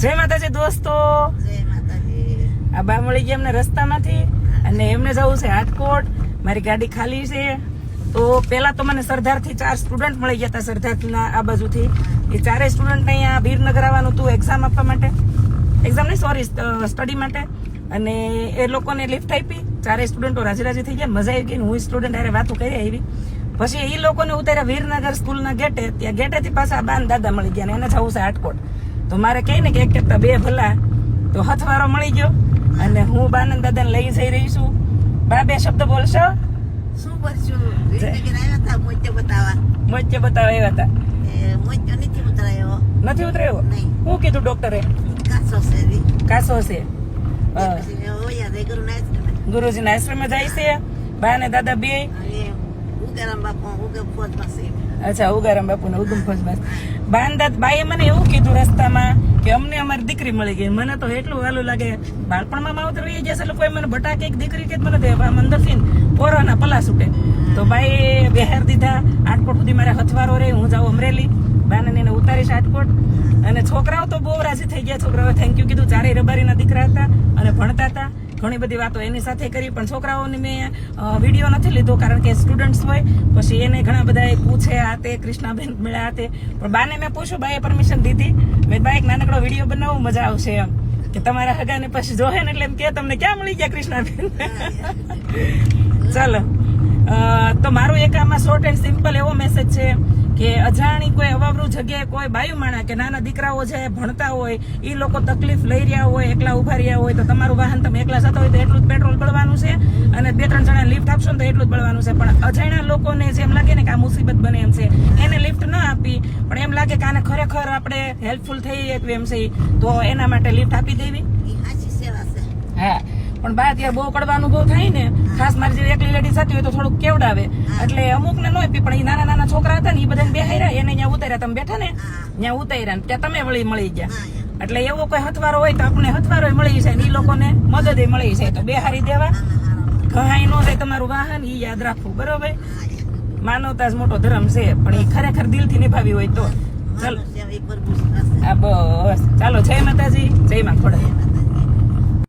જય માતાજી દોસ્તો. આ બા મળી ગયા અમને રસ્તામાંથી અને એમને જવું છે રાજકોટ. મારી ગાડી ખાલી છે. તો પેલા તો મને સરદારથી 4 સ્ટુડન્ટ મળી ગયા હતા, સરદારના આ બાજુથી. એ 4 સ્ટુડન્ટ અહીંયા વીરનગર આવવાનું હતું એક્ઝામ આપવા માટે, એક્ઝામ નહીં સોરી સ્ટડી માટે. અને એ લોકોને લિફ્ટ આપી. 4 સ્ટુડન્ટો રાજી થઈ ગયા, મજા આવી ગઈ. હું સ્ટુડન્ટ હારે વાતો કરી આવી. પછી એ લોકોને ઉતાર્યા વીરનગર સ્કૂલના ગેટે. ત્યાં ગેટેથી પાછા બાન દાદા મળી ગયા ને એને જવું છે રાજકોટ. તો મારે કહે ને કે એક કરતા 2 ભલા, તો હથવારો મળી ગયો અને હું બાનંદ દાદાને લઈ જઈ રહી છું. બા 2 શબ્દ બોલશો? શું કરશું? આવ્યા હતા મોજે બતાવવા. મોજે બતાવવા આવ્યા હતા. મોજે નથી ઉતરાયો. નથી ઉતરાયો? નહીં. શું કીધું ડોક્ટરે? કાસો છે. કાસો છે. પછી ઓયા દે ગુરુના આશ્રમે. ગુરુજીના આશ્રમે જાય છે બા ને દાદા 2. અને ઉગારામ બાપુ ઉગમ ફોજમાં છે. અચ્છા, ઉગારામ બાપુ ને ઉગમ ફોજમાં. બાએ મને એવું કીધું રસ્તામાં કે અમને અમારી દીકરી મળી ગઈ. મને તો એટલું વાલું લાગે. બાળપણમાં માવતર રહી જશે લોકોએ મને બટાકે એક દીકરી કે મને દે અંદરથી પોરાના પલા છૂટે. તો ભાઈ બહેર દીધા. રાજકોટ સુધી મારે હથવારો રહે. હું જાઉં અમરેલી, બાને એને ઉતારીશ રાજકોટ. અને છોકરાઓ તો બહુ રાજી થઈ ગયા. છોકરાઓ થેન્ક યુ કીધું. 4 રબારીના દીકરા હતા અને ભણતા હતા. ઘણી બધી વાતો એની સાથે કરી. પણ છોકરાઓને મેં વિડીયો નથી લીધો કારણ કે સ્ટુડન્ટ્સ હોય. પછી એને ઘણા બધા પૂછે આ તે કૃષ્ણાબેન મળ્યા તે. પણ બાને મેં પૂછ્યું, બાએ પરમિશન દીધી. મેં બા એક નાનકડો વિડીયો બનાવવું, મજા આવશે એમ કે તમારા હગાને પછી જોહે ને એટલે એમ કે તમને ક્યાં મળી ગયા કૃષ્ણાબેન. ચાલો, તો મારું એક આમાં શોર્ટ એન્ડ સિમ્પલ એવો મેસેજ છે કે અજાણી કોઈ અવાવરું જગ્યાએ કોઈ બાયું માણા કે નાના દીકરાઓ છે ભણતા હોય, એ લોકો તકલીફ લઈ રહ્યા હોય, એકલા ઉભા રહ્યા હોય, તો તમારું વાહન તમે એકલા જતા હોય તો એટલું જ પેટ્રોલ બળવાનું છે અને 2-3 જણા લિફ્ટ આપશો ને તો એટલું જ બળવાનું છે. પણ અજાણ્યા લોકોને જેમ લાગે ને કે આ મુસીબત બને એમ છે, એને લિફ્ટ ન આપી, પણ એમ લાગે કે આને ખરેખર આપણે હેલ્પફુલ થઈ એમ છે, તો એના માટે લિફ્ટ આપી દેવી. સાચી સેવા છે. હા, પણ બા ત્યાં બહુ કડવા અનુભવ થાય ને, ખાસ મારી જેવી એકલી લેડી થતી હોય તો થોડુંક કેવડાવે. એટલે અમુક ને ન આપી, પણ એ નાના છોકરા હતા ને એ બધાને બેહાર્યા, એને ત્યાં ઉતાર્યા. તમે બેઠા ને ત્યાં ઉતાર્યા, ત્યાં તમે વળી મળી ગયા. એટલે એવો કોઈ હથવારો હોય તો આપણે હથવારો મળી જાય ને એ લોકોને મદદ મળી જાય. તો બેહારી દેવા, ઘાઈ ન જાય તમારું વાહન, એ યાદ રાખવું. બરોબર? માનવતા જ મોટો ધર્મ છે, પણ એ ખરેખર દિલથી નિભાવી હોય તો. ચાલો, બસ ચાલો. જય માતાજી, જય માં ખોડા.